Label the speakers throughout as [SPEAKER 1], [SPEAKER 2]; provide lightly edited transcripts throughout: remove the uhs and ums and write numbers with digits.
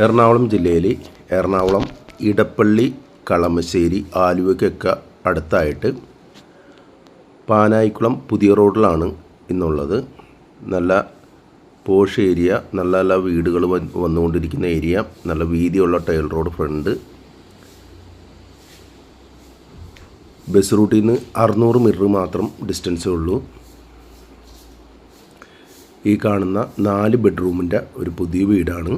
[SPEAKER 1] എറണാകുളം ജില്ലയിൽ എറണാകുളം ഇടപ്പള്ളി കളമശ്ശേരി ആലുവയ്ക്കൊക്കെ അടുത്തായിട്ട് പാനായിക്കുളം പുതിയ റോഡിലാണ് ഇന്നുള്ളത്. നല്ല പോഷ് ഏരിയ, നല്ല നല്ല വീടുകൾ വന്നുകൊണ്ടിരിക്കുന്ന ഏരിയ, നല്ല വീതിയുള്ള ടൈൽ റോഡ് ഫ്രണ്ട്. ബസ് റൂട്ടിൽ നിന്ന് 600 മീറ്റർ മാത്രം ഡിസ്റ്റൻസേ ഉള്ളൂ. ഈ കാണുന്ന 4 ബെഡ്റൂമിൻ്റെ ഒരു പുതിയ വീടാണ്.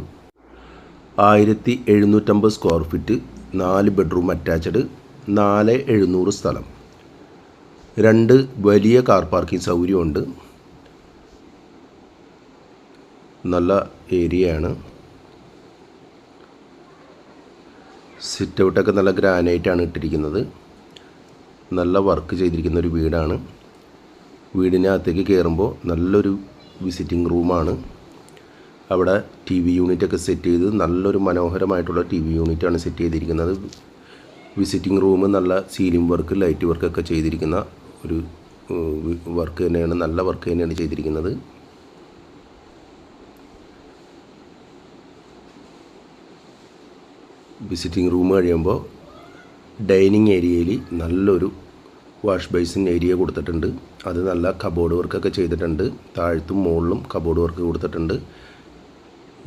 [SPEAKER 1] 1750 സ്ക്വയർ ഫീറ്റ്, 4 ബെഡ്റൂം അറ്റാച്ച്ഡ്, 4700 സ്ഥലം, 2 വലിയ കാർ പാർക്കിംഗ് സൗകര്യമുണ്ട്. നല്ല ഏരിയയാണ്. സിറ്റ് ഔട്ടൊക്കെ നല്ല ഗ്രാനൈറ്റാണ് ഇട്ടിരിക്കുന്നത്. നല്ല വർക്ക് ചെയ്തിരിക്കുന്ന ഒരു വീടാണ്. വീടിനകത്തേക്ക് കയറുമ്പോൾ നല്ലൊരു വിസിറ്റിംഗ് റൂമാണ്. അവിടെ ടി വി യൂണിറ്റൊക്കെ സെറ്റ് ചെയ്ത് നല്ലൊരു മനോഹരമായിട്ടുള്ള ടി വി യൂണിറ്റാണ് സെറ്റ് ചെയ്തിരിക്കുന്നത്. വിസിറ്റിംഗ് റൂം നല്ല സീലിംഗ് വർക്ക്, ലൈറ്റ് വർക്കൊക്കെ ചെയ്തിരിക്കുന്ന ഒരു വർക്ക് തന്നെയാണ്. നല്ല വർക്ക് തന്നെയാണ് ചെയ്തിരിക്കുന്നത്. വിസിറ്റിംഗ് റൂം കഴിയുമ്പോൾ ഡൈനിങ് ഏരിയയിൽ നല്ലൊരു വാഷ് ബേസിൻ ഏരിയ കൊടുത്തിട്ടുണ്ട്. അത് നല്ല കബോർഡ് വർക്കൊക്കെ ചെയ്തിട്ടുണ്ട്. താഴത്തും മുകളിലും കബോർഡ് വർക്ക് കൊടുത്തിട്ടുണ്ട്.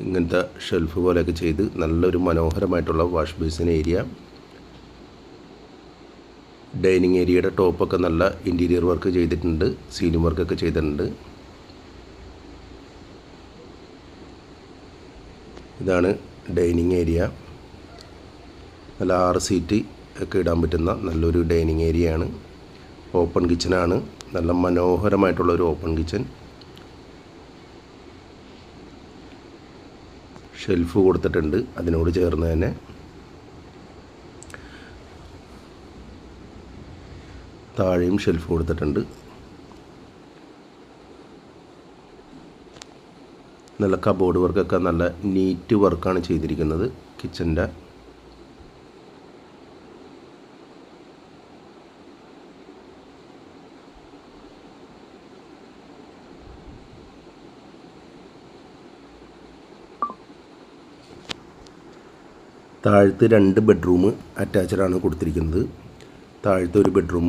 [SPEAKER 1] ഇങ്ങനത്തെ ഷെൽഫ് പോലെയൊക്കെ ചെയ്ത് നല്ലൊരു മനോഹരമായിട്ടുള്ള വാഷ് ബേസിൻ ഏരിയ. ഡൈനിങ് ഏരിയയുടെ ടോപ്പൊക്കെ നല്ല ഇൻറ്റീരിയർ വർക്ക് ചെയ്തിട്ടുണ്ട്, സീലിംഗ് വർക്കൊക്കെ ചെയ്തിട്ടുണ്ട്. ഇതാണ് ഡൈനിങ് ഏരിയ. നല്ല 6 സീറ്റ് ഒക്കെ ഇടാൻ പറ്റുന്ന നല്ലൊരു ഡൈനിങ് ഏരിയയാണ്. ഓപ്പൺ കിച്ചനാണ്. നല്ല മനോഹരമായിട്ടുള്ളൊരു ഓപ്പൺ കിച്ചൻ. ഷെൽഫ് കൊടുത്തിട്ടുണ്ട് അതിനോട് ചേർന്ന് തന്നെ. താഴെയും ഷെൽഫ് കൊടുത്തിട്ടുണ്ട്. നല്ല കബോർഡ് വർക്കൊക്കെ നല്ല നീറ്റ് വർക്കാണ് ചെയ്തിരിക്കുന്നത് കിച്ചൻ്റെ. താഴത്ത് 2 ബെഡ്റൂം അറ്റാച്ച്ഡാണ് കൊടുത്തിരിക്കുന്നത്. താഴത്തെ ഒരു ബെഡ്റൂം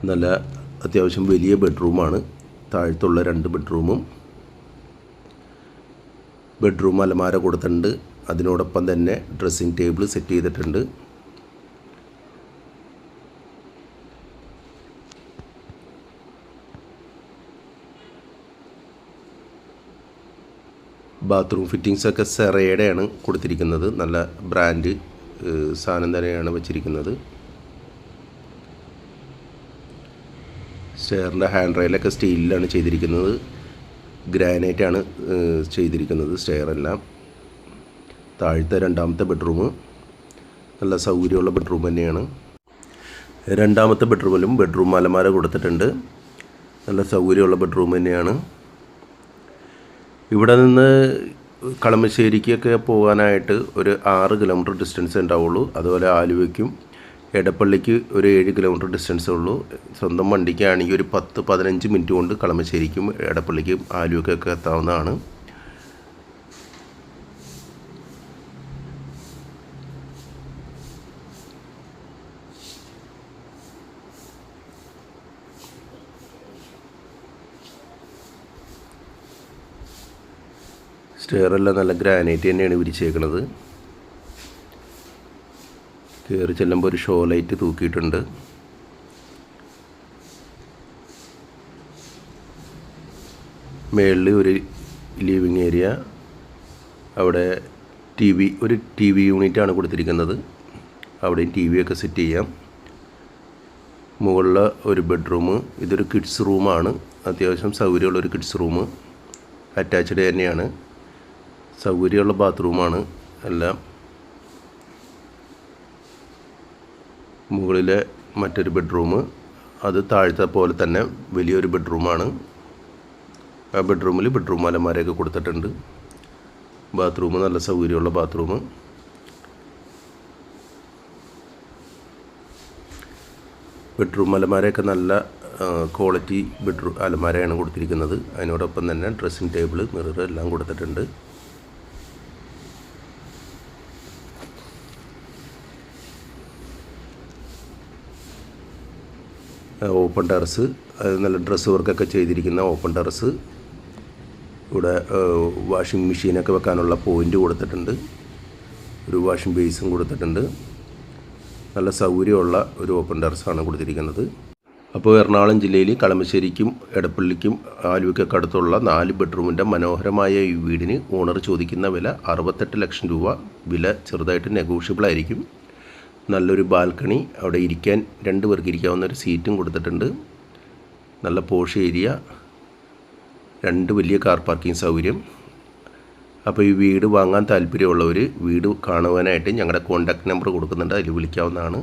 [SPEAKER 1] നല്ല അത്യാവശ്യം വലിയ ബെഡ്റൂമാണ്. താഴത്തുള്ള 2 ബെഡ്റൂമും ബെഡ്റൂം അലമാര കൊടുത്തിട്ടുണ്ട്. അതിനോടൊപ്പം തന്നെ ഡ്രസ്സിംഗ് ടേബിൾ സെറ്റ് ചെയ്തിട്ടുണ്ട്. ബാത്റൂം ഫിറ്റിങ്സൊക്കെ സെറയുടെയാണ് കൊടുത്തിരിക്കുന്നത്. നല്ല ബ്രാൻഡ് സാധനം തന്നെയാണ് വെച്ചിരിക്കുന്നത്. സ്റ്റെയറിൻ്റെ ഹാൻഡ് റെയിലൊക്കെ സ്റ്റീലിലാണ് ചെയ്തിരിക്കുന്നത്. ഗ്രാനൈറ്റാണ് ചെയ്തിരിക്കുന്നത് സ്റ്റെയറെല്ലാം. താഴത്തെ 2ാമത്തെ ബെഡ്റൂം നല്ല സൗകര്യമുള്ള ബെഡ്റൂം തന്നെയാണ്. 2ാമത്തെ ബെഡ്റൂമിലും ബെഡ്റൂം അലമാര കൊടുത്തിട്ടുണ്ട്. നല്ല സൗകര്യമുള്ള ബെഡ്റൂം തന്നെയാണ്. ഇവിടെ നിന്ന് കളമശ്ശേരിക്കൊക്കെ പോകാനായിട്ട് ഒരു 6 കിലോമീറ്റർ ഡിസ്റ്റൻസ് ഉണ്ടാവുള്ളൂ. അതുപോലെ ആലുവയ്ക്കും എടപ്പള്ളിക്ക് ഒരു 7 കിലോമീറ്റർ ഡിസ്റ്റൻസേ ഉള്ളൂ. സ്വന്തം വണ്ടിക്കാണെങ്കിൽ ഒരു 10-15 മിനിറ്റ് കൊണ്ട് കളമശ്ശേരിക്കും എടപ്പള്ളിക്കും ആലുവയ്ക്കൊക്കെ എത്താവുന്നതാണ്. സ്റ്റെയറെല്ലാം നല്ല ഗ്രാനൈറ്റ് തന്നെയാണ് വിരിച്ചേക്കുന്നത്. കയറി ചെല്ലുമ്പോൾ ഒരു ഷോ ലൈറ്റ് തൂക്കിയിട്ടുണ്ട്. മേളിൽ ഒരു ലിവിങ് ഏരിയ, അവിടെ ഒരു ടി വി യൂണിറ്റാണ് കൊടുത്തിരിക്കുന്നത്. അവിടെയും ടി വി ഒക്കെ സെറ്റ് ചെയ്യാം. മുകളിൽ ഒരു ബെഡ്റൂം. ഇതൊരു കിഡ്സ് റൂമാണ്. അത്യാവശ്യം സൗകര്യമുള്ളൊരു കിഡ്സ് റൂം. അറ്റാച്ച്ഡ് തന്നെയാണ്. സൗകര്യമുള്ള ബാത്റൂമാണ് എല്ലാം. മുകളിലെ മറ്റൊരു ബെഡ്റൂം, അത് താഴത്തെ പോലെ തന്നെ വലിയൊരു ബെഡ്റൂമാണ്. ആ ബെഡ്റൂമിൽ ബെഡ്റൂം അലമാരയൊക്കെ കൊടുത്തിട്ടുണ്ട്. ബാത്റൂം നല്ല സൗകര്യമുള്ള ബാത്റൂം. ബെഡ്റൂം അലമാരയൊക്കെ നല്ല ക്വാളിറ്റി ബെഡ്റൂം അലമാരയാണ് കൊടുത്തിരിക്കുന്നത്. അതിനോടൊപ്പം തന്നെ ഡ്രസ്സിംഗ് ടേബിൾ, മിറർ എല്ലാം കൊടുത്തിട്ടുണ്ട്. ഓപ്പൺ ടെറസ്, നല്ല ഡ്രസ്സ് വർക്കൊക്കെ ചെയ്തിരിക്കുന്ന ഓപ്പൺ ടെറസ്. ഇവിടെ വാഷിംഗ് മെഷീനൊക്കെ വെക്കാനുള്ള പോയിൻ്റ് കൊടുത്തിട്ടുണ്ട്. ഒരു വാഷിംഗ് ബേസും കൊടുത്തിട്ടുണ്ട്. നല്ല സൗകര്യമുള്ള ഒരു ഓപ്പൺ ടെറസാണ് കൊടുത്തിരിക്കുന്നത്. അപ്പോൾ എറണാകുളം ജില്ലയിൽ കളമശ്ശേരിക്കും എടപ്പള്ളിക്കും ആലുവയ്ക്കൊക്കെ അടുത്തുള്ള 4 ബെഡ്റൂമിൻ്റെ മനോഹരമായ ഈ വീടിന് ഓണർ ചോദിക്കുന്ന വില 68 ലക്ഷം രൂപ. വില ചെറുതായിട്ട് നെഗോഷ്യബിൾ ആയിരിക്കും. നല്ലൊരു ബാൽക്കണി, അവിടെ ഇരിക്കാൻ 2 പേർക്ക് ഇരിക്കാവുന്ന ഒരു സീറ്റും കൊടുത്തിട്ടുണ്ട്. നല്ല പോഷ് ഏരിയ, 2 വലിയ കാർ പാർക്കിംഗ് സൗകര്യം. അപ്പോൾ ഈ വീട് വാങ്ങാൻ താല്പര്യമുള്ളവർ വീട് കാണുവാനായിട്ട് ഞങ്ങളുടെ കോൺടാക്റ്റ് നമ്പർ കൊടുക്കുന്നുണ്ട്, അതിൽ വിളിക്കാവുന്നതാണ്.